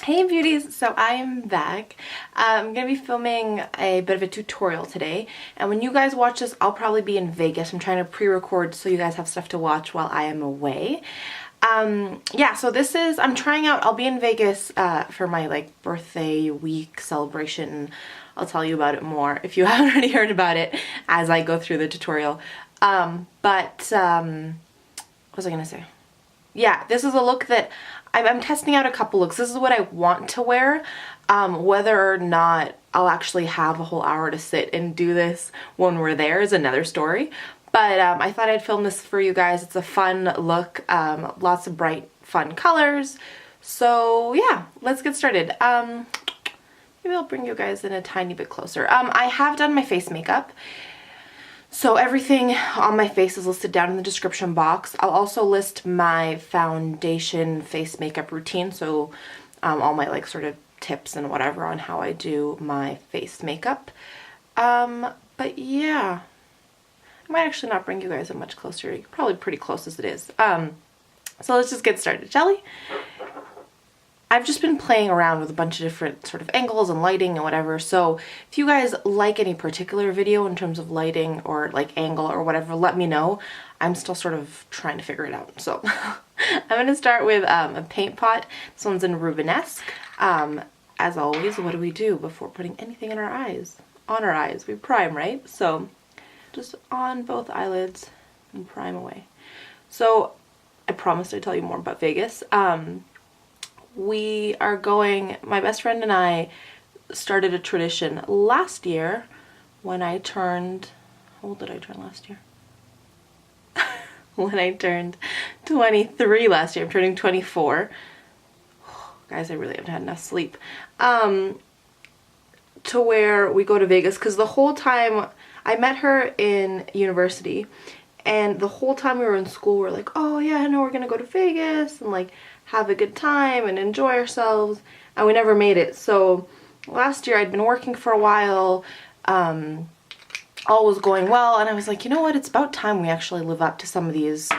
Hey beauties, so I'm back. I'm going to be filming a bit of a tutorial today, and when you guys watch this I'll probably be in Vegas. I'm trying to pre-record so you guys have stuff to watch while I am away. Yeah, so this is, I'm trying out, I'll be in Vegas for my birthday week celebration. I'll tell you about it more if you haven't already heard about it as I go through the tutorial. What was I going to say? Yeah, this is a look that I'm testing out a couple looks. This is what I want to wear. Whether or not I'll actually have a whole hour to sit and do this when we're there is another story. But I thought I'd film this for you guys. It's a fun look, lots of bright, fun colors. So yeah, let's get started. Maybe I'll bring you guys in a tiny bit closer. I have done my face makeup. So everything on my face is listed down in the description box. I'll also list my foundation face makeup routine, so all my sort of tips and whatever on how I do my face makeup. But yeah, I might actually not bring you guys in much closer. You're probably pretty close as it is. So let's just get started, shall we? I've just been playing around with a bunch of different sort of angles and lighting and whatever, so if you guys like any particular video in terms of lighting or angle or whatever, let me know. I'm still sort of trying to figure it out. So I'm going to start with a paint pot. This one's in Rubenesque. As always, what do we do before putting anything in our eyes? On our eyes, we prime, right? So just on both eyelids and prime away. So I promised I'd tell you more about Vegas. We are going, my best friend and I started a tradition last year when I turned, how old did I turn last year? When I turned 23 last year. I'm turning 24. Oh, guys, I really haven't had enough sleep. To where we go to Vegas, because the whole time, I met her in university, and the whole time we were in school we were like, oh yeah, no, we're gonna go to Vegas and have a good time and enjoy ourselves, and we never made it. So last year I'd been working for a while, all was going well, and I was like, you know what, it's about time we actually live up to some of these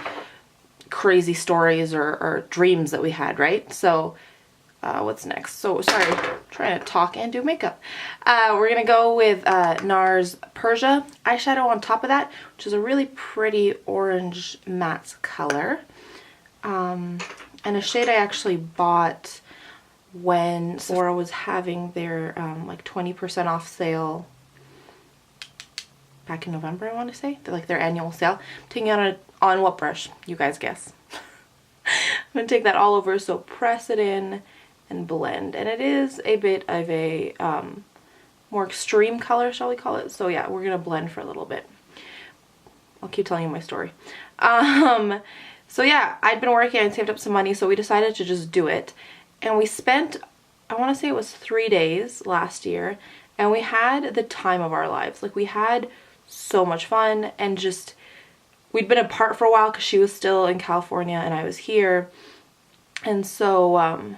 crazy stories or dreams that we had, right? So what's next? So sorry, I'm trying to talk and do makeup. We're gonna go with NARS Persia eyeshadow on top of that, which is a really pretty orange matte color. And a shade I actually bought when Sephora was having their 20% off sale back in November, I want to say. They're their annual sale. I'm taking it on what brush? You guys guess. I'm going to take that all over, so press it in and blend. And it is a bit of a more extreme color, shall we call it. So yeah, we're going to blend for a little bit. I'll keep telling you my story. So yeah, I'd been working, I'd saved up some money, so we decided to just do it. And we spent, I want to say it was 3 days last year, and we had the time of our lives. We had so much fun, and just, we'd been apart for a while because she was still in California and I was here. And so,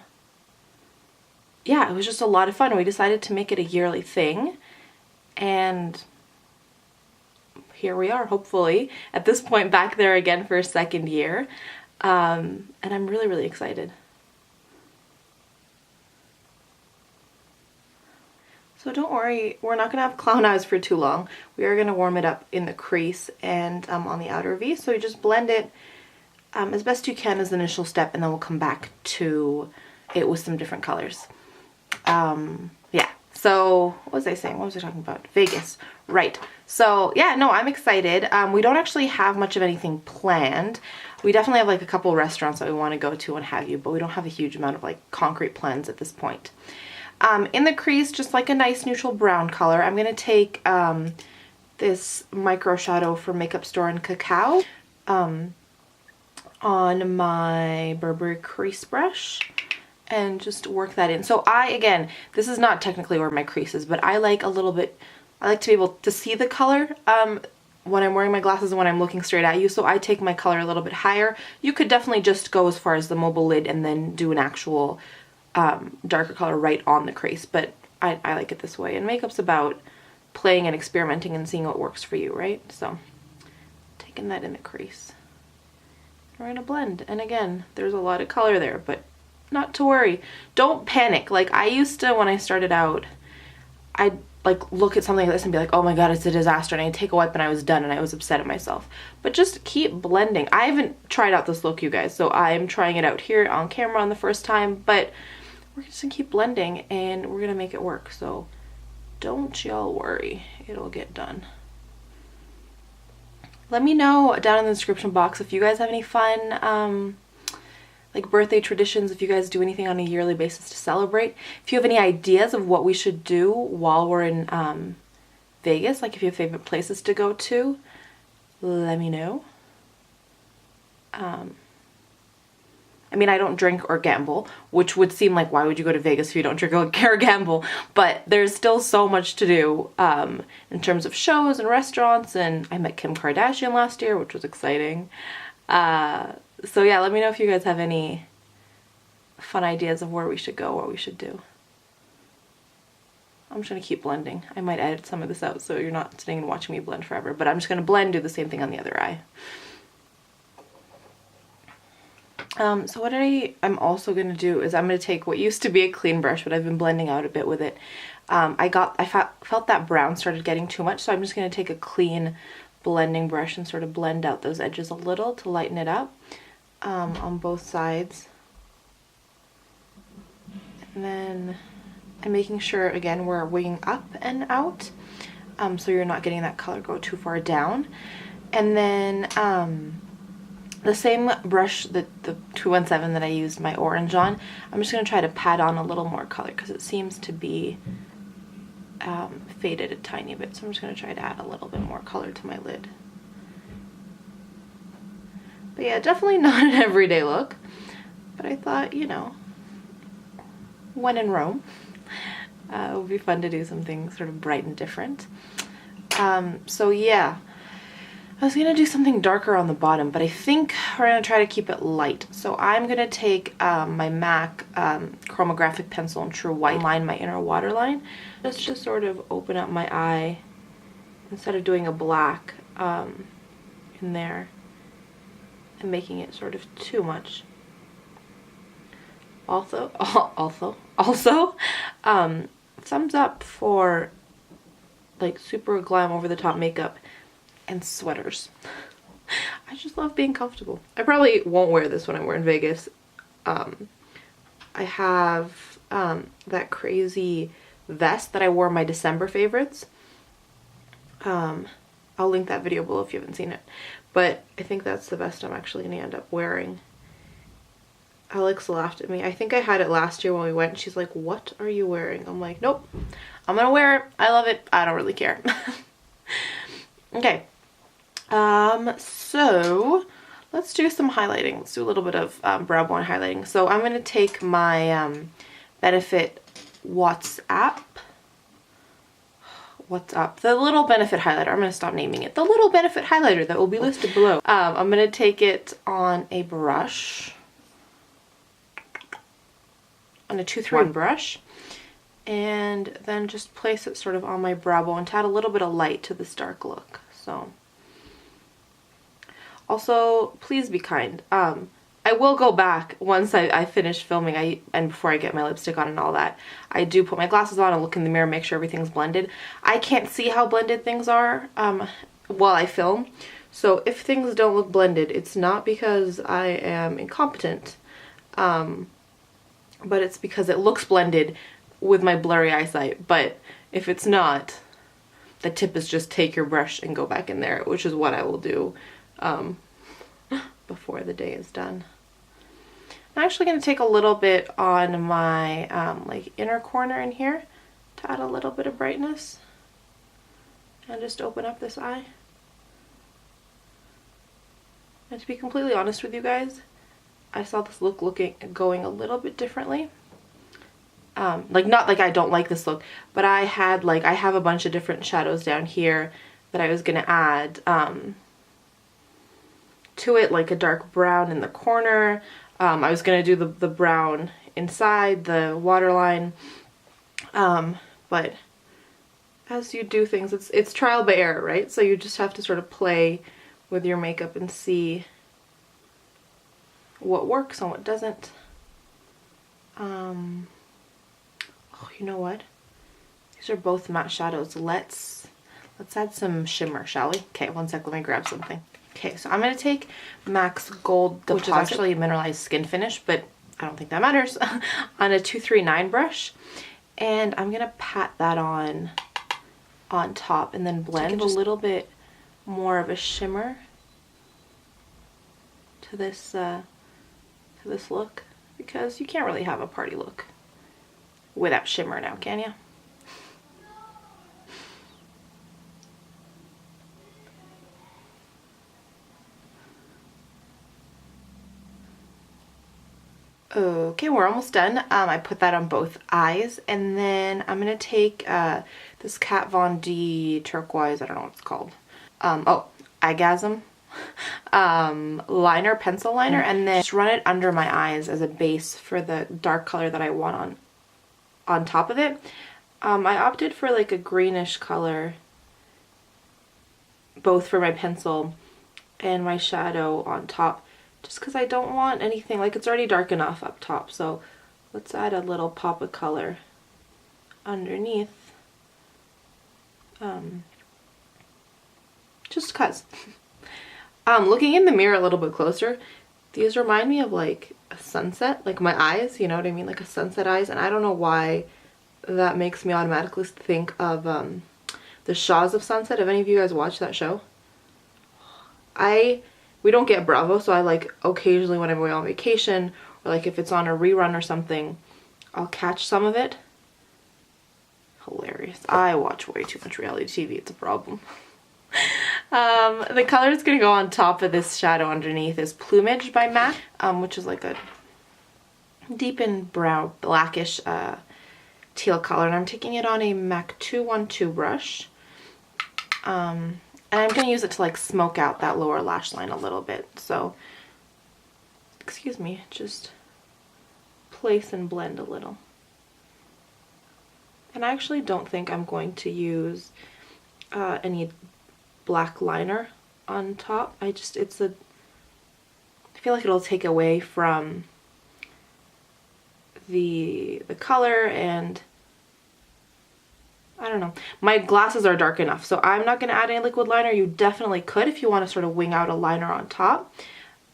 yeah, it was just a lot of fun. We decided to make it a yearly thing, and here we are, hopefully, at this point back there again for a second year. And I'm really, really excited. So don't worry, we're not going to have clown eyes for too long. We are going to warm it up in the crease and on the outer V. So you just blend it as best you can as the initial step, and then we'll come back to it with some different colors. Yeah. So what was I saying? What was I talking about? Vegas. Right. So yeah, no, I'm excited. We don't actually have much of anything planned. We definitely have a couple restaurants that we want to go to and have you, but we don't have a huge amount of concrete plans at this point. In the crease, just a nice neutral brown color, I'm going to take this Microshadow from Makeup Store in Kakaw on my Burberry crease brush, and just work that in. So again, this is not technically where my crease is, but I like a little bit, I like to be able to see the color when I'm wearing my glasses and when I'm looking straight at you, so I take my color a little bit higher. You could definitely just go as far as the mobile lid and then do an actual darker color right on the crease, but I like it this way. And makeup's about playing and experimenting and seeing what works for you, right? So taking that in the crease. We're going to blend, and again, there's a lot of color there, but not to worry. Don't panic. Like I used to, when I started out, I'd like look at something like this and be like, oh my god, it's a disaster, and I'd take a wipe and I was done and I was upset at myself. But just keep blending. I haven't tried out this look, you guys, so I'm trying it out here on camera on the first time, but we're just gonna keep blending and we're gonna make it work. So don't y'all worry, it'll get done. Let me know down in the description box if you guys have any fun like birthday traditions, if you guys do anything on a yearly basis to celebrate. If you have any ideas of what we should do while we're in Vegas, like if you have favorite places to go to, let me know. I mean, I don't drink or gamble, which would seem like, why would you go to Vegas if you don't drink or gamble? But there's still so much to do in terms of shows and restaurants, and I met Kim Kardashian last year, which was exciting. So yeah, let me know if you guys have any fun ideas of where we should go, what we should do. I'm just going to keep blending. I might edit some of this out so you're not sitting and watching me blend forever, but I'm just going to blend, do the same thing on the other eye. So what I'm also going to do is I'm going to take what used to be a clean brush, but I've been blending out a bit with it. I felt that brown started getting too much, so I'm just going to take a clean blending brush and sort of blend out those edges a little to lighten it up on both sides. And then I'm making sure, again, we're winging up and out, so you're not getting that color go too far down. And then the same brush, the 217 that I used my orange on, I'm just going to try to pat on a little more color because it seems to be faded a tiny bit. So I'm just going to try to add a little bit more color to my lid. But yeah, definitely not an everyday look. But I thought, you know, when in Rome, it would be fun to do something sort of bright and different. So yeah. I was going to do something darker on the bottom, but I think we're going to try to keep it light. So I'm going to take my MAC Chromographic pencil in True White, line my inner waterline. Let's just sort of open up my eye instead of doing a black in there and making it sort of too much. Also, thumbs up for like super glam over the top makeup and sweaters. I just love being comfortable. I probably won't wear this when we're in Vegas. I have that crazy vest that I wore in my December favorites. I'll link that video below if you haven't seen it. But I think that's the vest I'm actually going to end up wearing. Alex laughed at me. I think I had it last year when we went. She's like, what are you wearing? I'm like, nope. I'm going to wear it. I love it. I don't really care. Okay. So let's do some highlighting. Let's do a little bit of brow bone highlighting. So I'm going to take my Benefit What's Up, the little Benefit highlighter. I'm going to stop naming it. The little Benefit highlighter that will be listed below. I'm going to take it on a brush, on a 2-3 brush, and then just place it sort of on my brow bone to add a little bit of light to this dark look. So. Also, please be kind. I will go back once I finish filming and before I get my lipstick on and all that. I do put my glasses on and look in the mirror, make sure everything's blended. I can't see how blended things are while I film. So if things don't look blended, it's not because I am incompetent, but it's because it looks blended with my blurry eyesight. But if it's not, the tip is just take your brush and go back in there, which is what I will do before the day is done. I'm actually going to take a little bit on my like inner corner in here to add a little bit of brightness and just open up this eye. And to be completely honest with you guys, I saw this look going a little bit differently. Like, not like I don't like this look, but I have a bunch of different shadows down here that I was going to add to it, like a dark brown in the corner. I was going to do the brown inside the waterline, but as you do things, it's trial by error, right? So you just have to sort of play with your makeup and see what works and what doesn't. Oh, you know what? These are both matte shadows. Let's add some shimmer, shall we? Okay, one sec, let me grab something. Okay, so I'm going to take MAC's Gold Deposit, which is actually a mineralized skin finish, but I don't think that matters, on a 239 brush. And I'm going to pat that on top and then blend a little bit more of a shimmer to this look, because you can't really have a party look without shimmer now, can you? Okay, we're almost done. I put that on both eyes, and then I'm gonna take this Kat Von D turquoise, I don't know what it's called. Eyegasm liner, pencil liner, and then just run it under my eyes as a base for the dark color that I want on top of it. I opted for like a greenish color, both for my pencil and my shadow on top, just because I don't want anything, like it's already dark enough up top, so let's add a little pop of color underneath, just cause. Looking in the mirror a little bit closer, these remind me of like a sunset, like my eyes, you know what I mean, like a sunset eyes, and I don't know why that makes me automatically think of the Shaws of Sunset. Have any of you guys watched that show? We don't get Bravo, so I like occasionally when I'm going on vacation, or like if it's on a rerun or something, I'll catch some of it. Hilarious. I watch way too much reality TV, it's a problem. The color that's going to go on top of this shadow underneath is Plumage by MAC, which is like a deepened brown, blackish teal color, and I'm taking it on a MAC 212 brush. And I'm going to use it to like smoke out that lower lash line a little bit. So, excuse me, just place and blend a little. And I actually don't think I'm going to use any black liner on top. I feel like it'll take away from the color, and I don't know. My glasses are dark enough, so I'm not going to add any liquid liner. You definitely could if you want to sort of wing out a liner on top.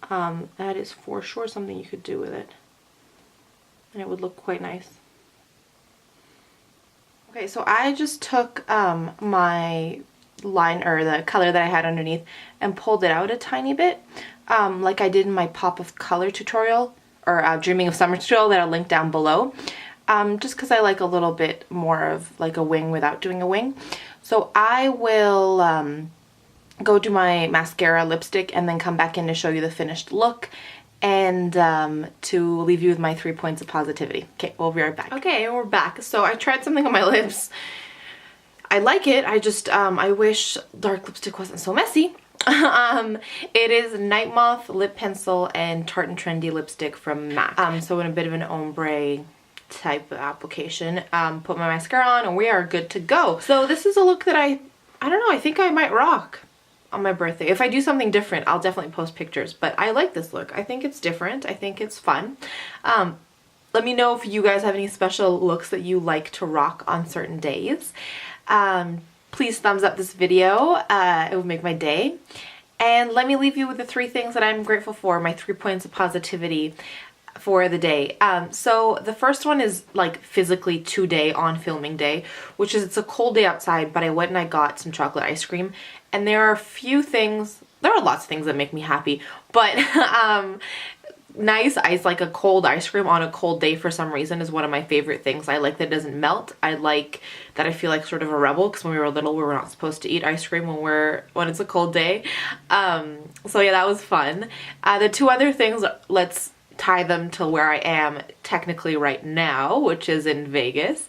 That is for sure something you could do with it, and it would look quite nice. Okay, so I just took my line, or the color that I had underneath, and pulled it out a tiny bit, like I did in my Pop of Color tutorial, or Dreaming of Summer tutorial that I'll link down below. Just because I like a little bit more of like a wing without doing a wing. So I will go do my mascara, lipstick, and then come back in to show you the finished look, and to leave you with my 3 points of positivity. Okay, we'll be right back. Okay, and we're back. So I tried something on my lips. I like it. I just, I wish dark lipstick wasn't so messy. It is Nightmoth lip pencil and Tart and Trendy lipstick from MAC. So in a bit of an ombre type of application. Put my mascara on and we are good to go. So this is a look that I don't know, I think I might rock on my birthday. If I do something different, I'll definitely post pictures, but I like this look. I think it's different. I think it's fun. Let me know if you guys have any special looks that you like to rock on certain days. Please thumbs up this video. It would make my day. And let me leave you with the 3 things that I'm grateful for, my 3 points of positivity for the day. So the first one is like physically today on filming day, which is it's a cold day outside, but I went and I got some chocolate ice cream, and there are a few things, there are lots of things that make me happy, but nice ice, like a cold ice cream on a cold day for some reason is one of my favorite things. I like that it doesn't melt. I like that I feel like sort of a rebel, because when we were little we were not supposed to eat ice cream when it's a cold day. So yeah, that was fun. The 2 other things, let's tie them to where I am technically right now, which is in Vegas.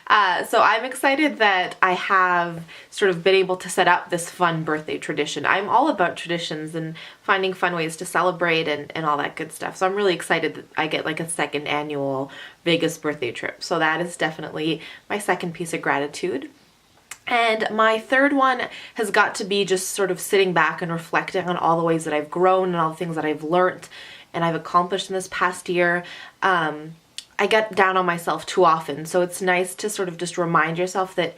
So I'm excited that I have sort of been able to set up this fun birthday tradition. I'm all about traditions and finding fun ways to celebrate and all that good stuff. So I'm really excited that I get like a 2nd annual Vegas birthday trip. So that is definitely my 2nd piece of gratitude. And my 3rd one has got to be just sort of sitting back and reflecting on all the ways that I've grown and all the things that I've learned and I've accomplished in this past year. I get down on myself too often. So it's nice to sort of just remind yourself that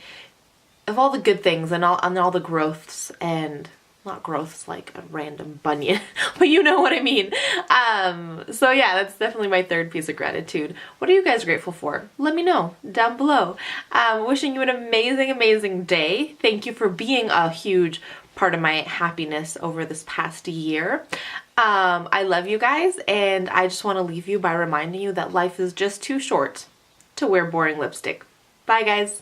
of all the good things and all the growths, and not growths like a random bunion, but you know what I mean. So yeah, that's definitely my third piece of gratitude. What are you guys grateful for? Let me know down below. Wishing you an amazing, amazing day. Thank you for being a huge part of my happiness over this past year. I love you guys, and I just want to leave you by reminding you that life is just too short to wear boring lipstick. Bye guys.